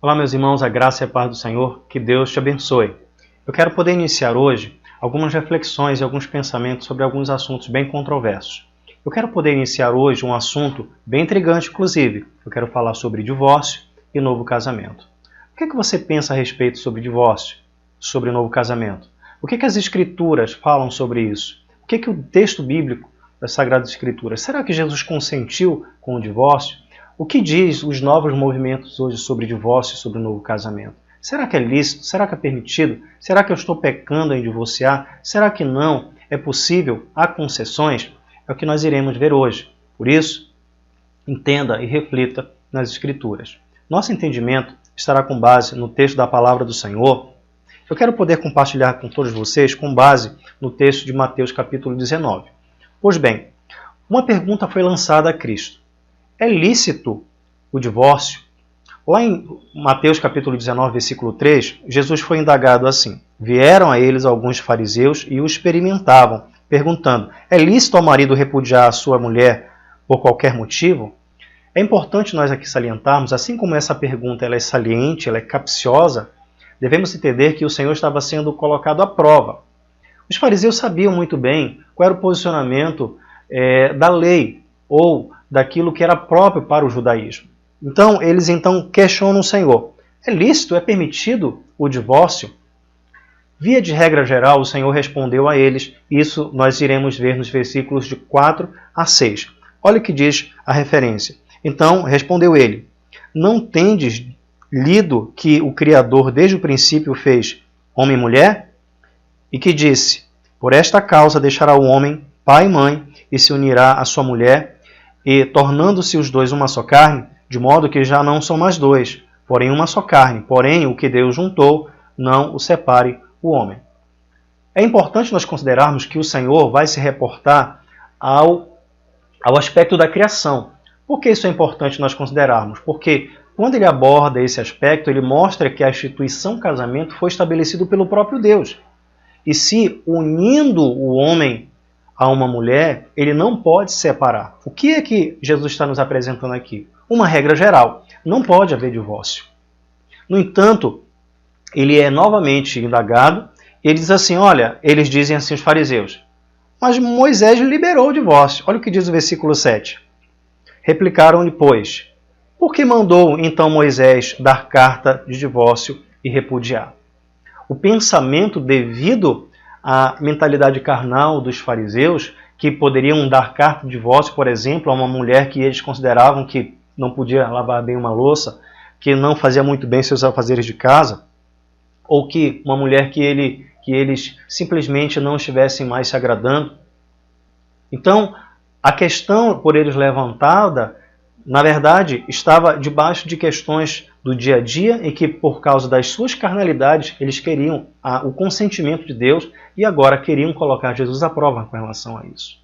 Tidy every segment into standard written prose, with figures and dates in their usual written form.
Olá, meus irmãos, a graça e a paz do Senhor, que Deus te abençoe. Eu quero poder iniciar hoje algumas reflexões e alguns pensamentos sobre alguns assuntos bem controversos. Eu quero poder iniciar hoje um assunto bem intrigante, inclusive. Eu quero falar sobre divórcio e novo casamento. O que você pensa a respeito sobre divórcio, sobre novo casamento? O que as Escrituras falam sobre isso? O que o texto bíblico das Sagradas Escrituras? Será que Jesus consentiu com o divórcio? O que diz os novos movimentos hoje sobre divórcio e sobre o novo casamento? Será que é lícito? Será que é permitido? Será que eu estou pecando em divorciar? Será que não? É possível? Há concessões? É o que nós iremos ver hoje. Por isso, entenda e reflita nas Escrituras. Nosso entendimento estará com base no texto da Palavra do Senhor. Eu quero poder compartilhar com todos vocês com base no texto de Mateus capítulo 19. Pois bem, uma pergunta foi lançada a Cristo. É lícito o divórcio? Lá em Mateus capítulo 19, versículo 3, Jesus foi indagado assim: vieram a eles alguns fariseus e o experimentavam, perguntando: é lícito ao marido repudiar a sua mulher por qualquer motivo? É importante nós aqui salientarmos, assim como essa pergunta ela é saliente, ela é capciosa, devemos entender que o Senhor estava sendo colocado à prova. Os fariseus sabiam muito bem qual era o posicionamento da lei ou daquilo que era próprio para o judaísmo. Então, eles questionam o Senhor. É lícito, é permitido o divórcio? Via de regra geral, o Senhor respondeu a eles. Isso nós iremos ver nos versículos de 4 a 6. Olha o que diz a referência. Então, respondeu ele: não tendes lido que o Criador desde o princípio fez homem e mulher? E que disse: por esta causa deixará o homem pai e mãe e se unirá à sua mulher, e tornando-se os dois uma só carne, de modo que já não são mais dois, porém uma só carne. Porém, o que Deus juntou, não o separe o homem. É importante nós considerarmos que o Senhor vai se reportar ao aspecto da criação. Por que isso é importante nós considerarmos? Porque quando ele aborda esse aspecto, ele mostra que a instituição casamento foi estabelecido pelo próprio Deus. E se unindo o homem a uma mulher, ele não pode separar. O que é que Jesus está nos apresentando aqui? Uma regra geral: não pode haver divórcio. No entanto, ele é novamente indagado, e ele diz assim, eles dizem assim os fariseus: mas Moisés liberou o divórcio. Olha o que diz o versículo 7. Replicaram-lhe, pois: por que mandou então Moisés dar carta de divórcio e repudiar? O pensamento devido à mentalidade carnal dos fariseus, que poderiam dar carta de divórcio, por exemplo, a uma mulher que eles consideravam que não podia lavar bem uma louça, que não fazia muito bem seus afazeres de casa, ou que uma mulher que eles simplesmente não estivessem mais se agradando. Então, a questão por eles levantada, na verdade, estava debaixo de questões do dia a dia, em que, por causa das suas carnalidades, eles queriam o consentimento de Deus e agora queriam colocar Jesus à prova com relação a isso.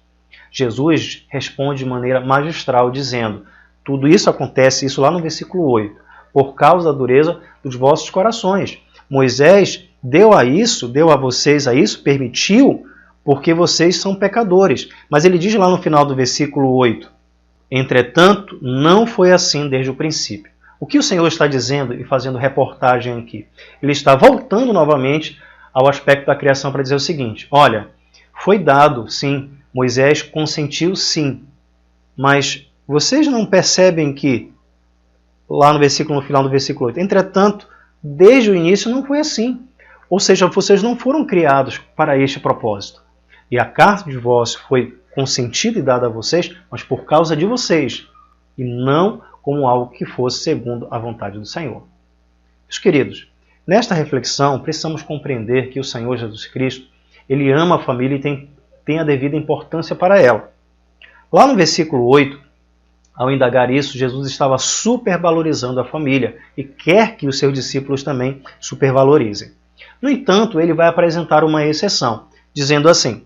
Jesus responde de maneira magistral, dizendo: tudo isso acontece, isso lá no versículo 8, por causa da dureza dos vossos corações. Moisés deu a vocês isso, permitiu, porque vocês são pecadores. Mas ele diz lá no final do versículo 8, entretanto, não foi assim desde o princípio. O que o Senhor está dizendo e fazendo reportagem aqui? Ele está voltando novamente ao aspecto da criação para dizer o seguinte: foi dado, sim, Moisés consentiu, sim, mas vocês não percebem que, lá no final do versículo 8, entretanto, desde o início não foi assim. Ou seja, vocês não foram criados para este propósito. E a carta de divórcio foi consentida e dada a vocês, mas por causa de vocês, e não como algo que fosse segundo a vontade do Senhor. Meus queridos, nesta reflexão, precisamos compreender que o Senhor Jesus Cristo, ele ama a família e tem a devida importância para ela. Lá no versículo 8, ao indagar isso, Jesus estava supervalorizando a família e quer que os seus discípulos também supervalorizem. No entanto, ele vai apresentar uma exceção, dizendo assim,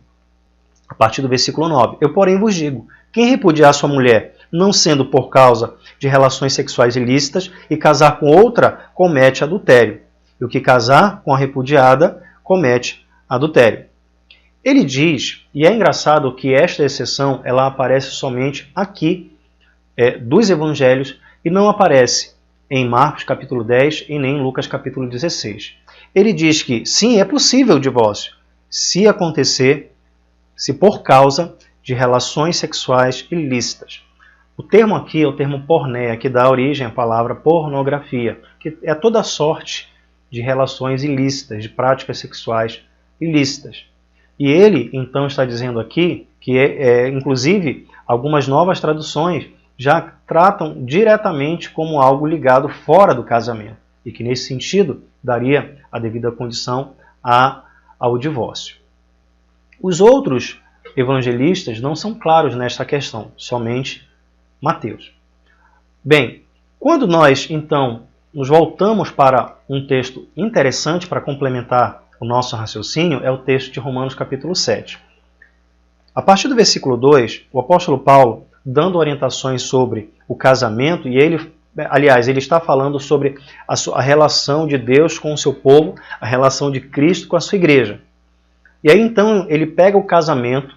a partir do versículo 9, eu, porém, vos digo, quem repudiar sua mulher, não sendo por causa de relações sexuais ilícitas, e casar com outra, comete adultério. E o que casar com a repudiada, comete adultério. Ele diz, e é engraçado que esta exceção ela aparece somente aqui dos evangelhos e não aparece em Marcos capítulo 10 e nem em Lucas capítulo 16. Ele diz que sim, é possível o divórcio, se acontecer, se por causa de relações sexuais ilícitas. O termo aqui é o termo porneia, que dá origem à palavra pornografia, que é toda sorte de relações ilícitas, de práticas sexuais ilícitas. E ele, então, está dizendo aqui que, inclusive, algumas novas traduções já tratam diretamente como algo ligado fora do casamento, e que, nesse sentido, daria a devida condição ao divórcio. Os outros evangelistas não são claros nesta questão, somente Mateus. Bem, quando nós, então, nos voltamos para um texto interessante para complementar o nosso raciocínio, é o texto de Romanos capítulo 7. A partir do versículo 2, o apóstolo Paulo, dando orientações sobre o casamento, e ele está falando sobre a relação de Deus com o seu povo, a relação de Cristo com a sua igreja. E aí, então, ele pega o casamento,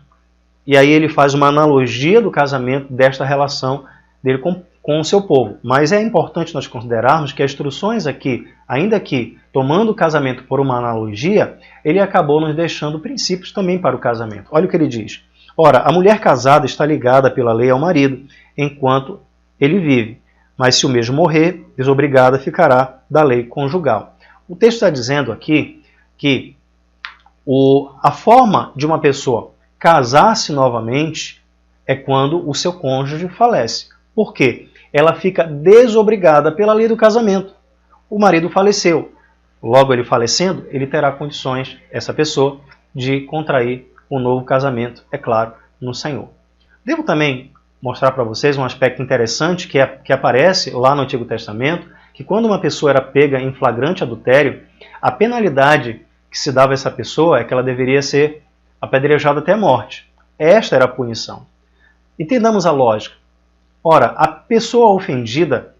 e aí ele faz uma analogia do casamento, desta relação dele com o seu povo. Mas é importante nós considerarmos que as instruções aqui, ainda que tomando o casamento por uma analogia, ele acabou nos deixando princípios também para o casamento. Olha o que ele diz. Ora, a mulher casada está ligada pela lei ao marido, enquanto ele vive. Mas se o mesmo morrer, desobrigada ficará da lei conjugal. O texto está dizendo aqui que a forma de uma pessoa casar-se novamente é quando o seu cônjuge falece. Por quê? Ela fica desobrigada pela lei do casamento. O marido faleceu. Logo, ele falecendo, ele terá condições, essa pessoa, de contrair um novo casamento, é claro, no Senhor. Devo também mostrar para vocês um aspecto interessante que aparece lá no Antigo Testamento, que quando uma pessoa era pega em flagrante adultério, a penalidade que se dava a essa pessoa é que ela deveria ser apedrejada até a morte. Esta era a punição. Entendamos a lógica. Ora, a pessoa ofendida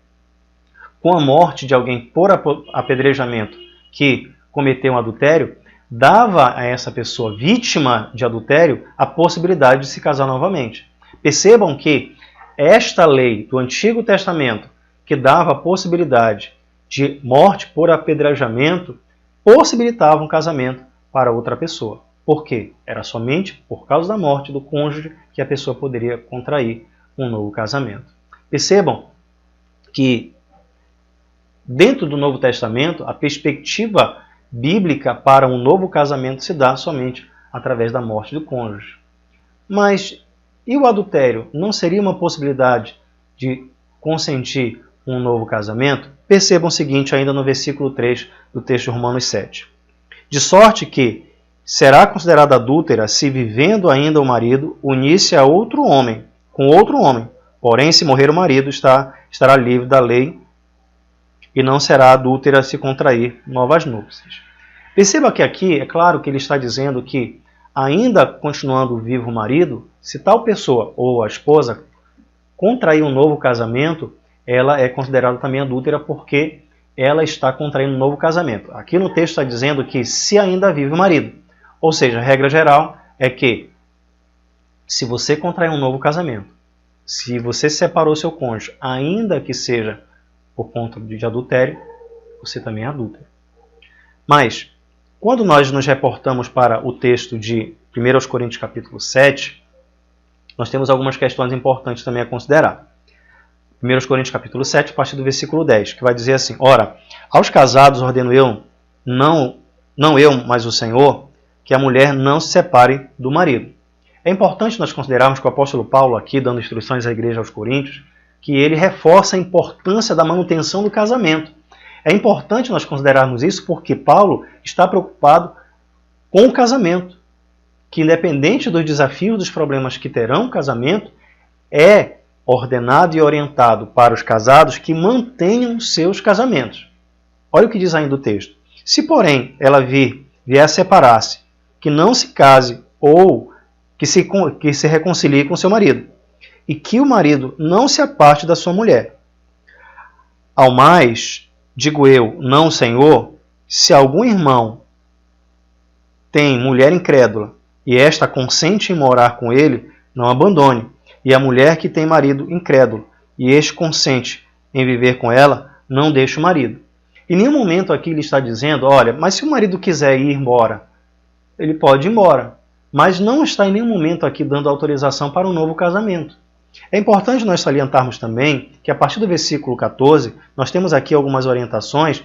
com a morte de alguém por apedrejamento que cometeu um adultério, dava a essa pessoa vítima de adultério a possibilidade de se casar novamente. Percebam que esta lei do Antigo Testamento, que dava a possibilidade de morte por apedrejamento, possibilitava um casamento para outra pessoa. Por quê? Era somente por causa da morte do cônjuge que a pessoa poderia contrair um novo casamento. Percebam que dentro do Novo Testamento, a perspectiva bíblica para um novo casamento se dá somente através da morte do cônjuge. Mas e o adultério? Não seria uma possibilidade de consentir um novo casamento? Percebam o seguinte ainda no versículo 3 do texto de Romanos 7. De sorte que será considerada adúltera se, vivendo ainda o marido, unir-se a outro homem, com outro homem. Porém, se morrer o marido, estará livre da lei e não será adúltera se contrair novas núpcias. Perceba que aqui, é claro que ele está dizendo que, ainda continuando vivo o marido, se tal pessoa ou a esposa contrair um novo casamento, ela é considerada também adúltera porque ela está contraindo um novo casamento. Aqui no texto está dizendo que se ainda vive o marido. Ou seja, a regra geral é que se você contrair um novo casamento, se você separou seu cônjuge, ainda que seja por conta de adultério, você também é adúltero. Mas, quando nós nos reportamos para o texto de 1 Coríntios capítulo 7, nós temos algumas questões importantes também a considerar. 1 Coríntios capítulo 7, a partir do versículo 10, que vai dizer assim: Ora, aos casados ordeno eu, não eu, mas o Senhor, que a mulher não se separe do marido. É importante nós considerarmos que o apóstolo Paulo, aqui dando instruções à igreja aos Coríntios, que ele reforça a importância da manutenção do casamento. É importante nós considerarmos isso porque Paulo está preocupado com o casamento, que independente dos desafios, dos problemas que terão o casamento, é ordenado e orientado para os casados que mantenham seus casamentos. Olha o que diz ainda o texto. Se, porém, ela vier a separar-se, que não se case ou que se reconcilie com seu marido, e que o marido não se aparte da sua mulher. Ao mais, digo eu, não o Senhor, se algum irmão tem mulher incrédula e esta consente em morar com ele, não abandone. E a mulher que tem marido incrédulo e este consente em viver com ela, não deixe o marido. Em nenhum momento aqui ele está dizendo, olha, mas se o marido quiser ir embora, ele pode ir embora. Mas não está em nenhum momento aqui dando autorização para um novo casamento. É importante nós salientarmos também que a partir do versículo 14, nós temos aqui algumas orientações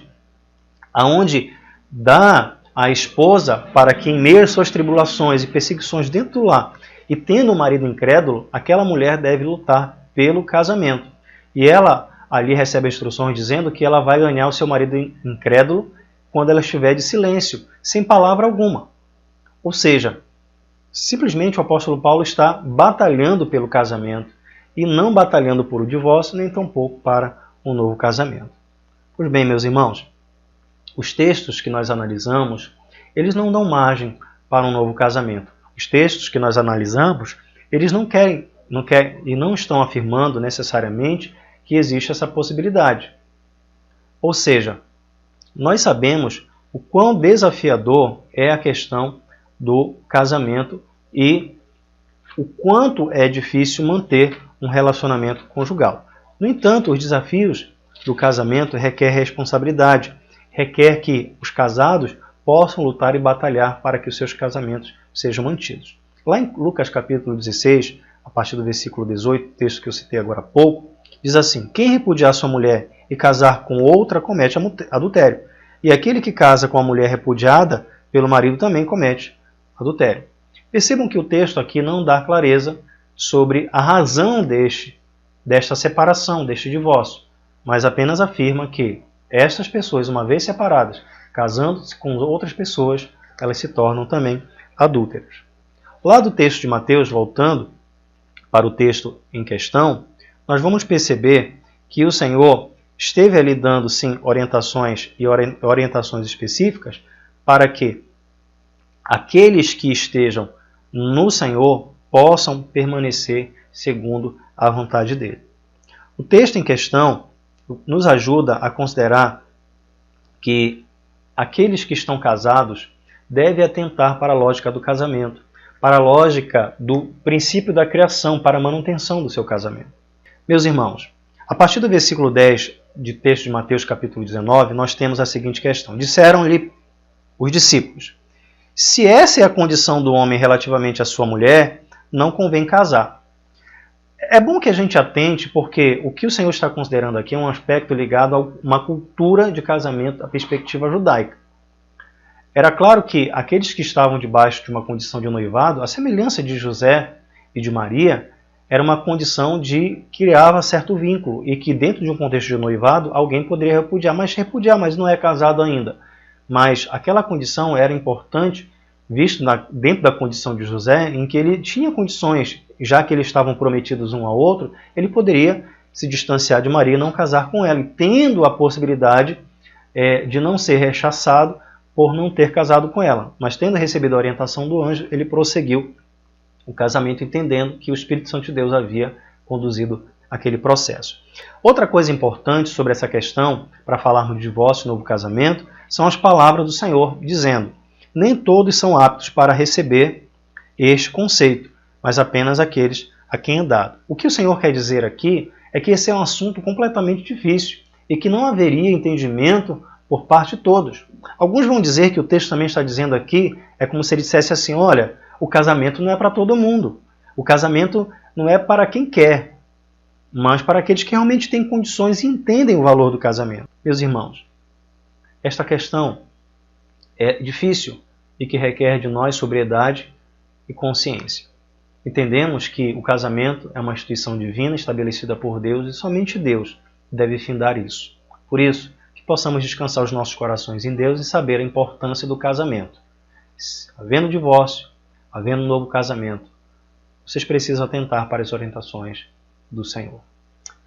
aonde dá a esposa para que em meio às suas tribulações e perseguições dentro do lar, e tendo um marido incrédulo, aquela mulher deve lutar pelo casamento. E ela ali recebe instruções dizendo que ela vai ganhar o seu marido incrédulo quando ela estiver de silêncio, sem palavra alguma. Ou seja, simplesmente o apóstolo Paulo está batalhando pelo casamento e não batalhando por o divórcio, nem tampouco para um novo casamento. Pois bem, meus irmãos, os textos que nós analisamos, eles não dão margem para um novo casamento. Os textos que nós analisamos, eles não querem e não estão afirmando necessariamente que existe essa possibilidade. Ou seja, nós sabemos o quão desafiador é a questão do casamento e o quanto é difícil manter um relacionamento conjugal. No entanto, os desafios do casamento requerem responsabilidade, requer que os casados possam lutar e batalhar para que os seus casamentos sejam mantidos. Lá em Lucas capítulo 16, a partir do versículo 18, texto que eu citei agora há pouco, diz assim: quem repudiar sua mulher e casar com outra comete adultério, e aquele que casa com a mulher repudiada pelo marido também comete adultério. Percebam que o texto aqui não dá clareza sobre a razão desta separação, deste divórcio, mas apenas afirma que estas pessoas, uma vez separadas, casando-se com outras pessoas, elas se tornam também adúlteras. Lá do texto de Mateus, voltando para o texto em questão, nós vamos perceber que o Senhor esteve ali dando, sim, orientações e orientações específicas para que aqueles que estejam no Senhor possam permanecer segundo a vontade dele. O texto em questão nos ajuda a considerar que aqueles que estão casados devem atentar para a lógica do casamento, para a lógica do princípio da criação, para a manutenção do seu casamento. Meus irmãos, a partir do versículo 10 de texto de Mateus capítulo 19, nós temos a seguinte questão. Disseram-lhe os discípulos: se essa é a condição do homem relativamente à sua mulher, não convém casar. É bom que a gente atente, porque o que o Senhor está considerando aqui é um aspecto ligado a uma cultura de casamento, a perspectiva judaica. Era claro que aqueles que estavam debaixo de uma condição de noivado, a semelhança de José e de Maria, era uma condição que criava certo vínculo e que dentro de um contexto de noivado alguém poderia repudiar, mas não é casado ainda. Mas aquela condição era importante, visto dentro da condição de José, em que ele tinha condições, já que eles estavam prometidos um ao outro, ele poderia se distanciar de Maria e não casar com ela, e tendo a possibilidade de não ser rechaçado por não ter casado com ela. Mas tendo recebido a orientação do anjo, ele prosseguiu o casamento, entendendo que o Espírito Santo de Deus havia conduzido aquele processo. Outra coisa importante sobre essa questão, para falarmos de divórcio e novo casamento, são as palavras do Senhor, dizendo: nem todos são aptos para receber este conceito, mas apenas aqueles a quem é dado. O que o Senhor quer dizer aqui é que esse é um assunto completamente difícil e que não haveria entendimento por parte de todos. Alguns vão dizer que o texto também está dizendo aqui, é como se ele dissesse assim: olha, o casamento não é para todo mundo. O casamento não é para quem quer, mas para aqueles que realmente têm condições e entendem o valor do casamento. Meus irmãos, esta questão é difícil e que requer de nós sobriedade e consciência. Entendemos que o casamento é uma instituição divina estabelecida por Deus e somente Deus deve findar isso. Por isso, que possamos descansar os nossos corações em Deus e saber a importância do casamento. Havendo divórcio, havendo um novo casamento, vocês precisam atentar para as orientações do Senhor.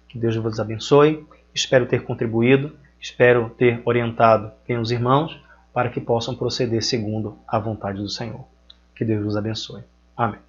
Que Deus vos abençoe. Espero ter contribuído, espero ter orientado bem os irmãos para que possam proceder segundo a vontade do Senhor. Que Deus vos abençoe. Amém.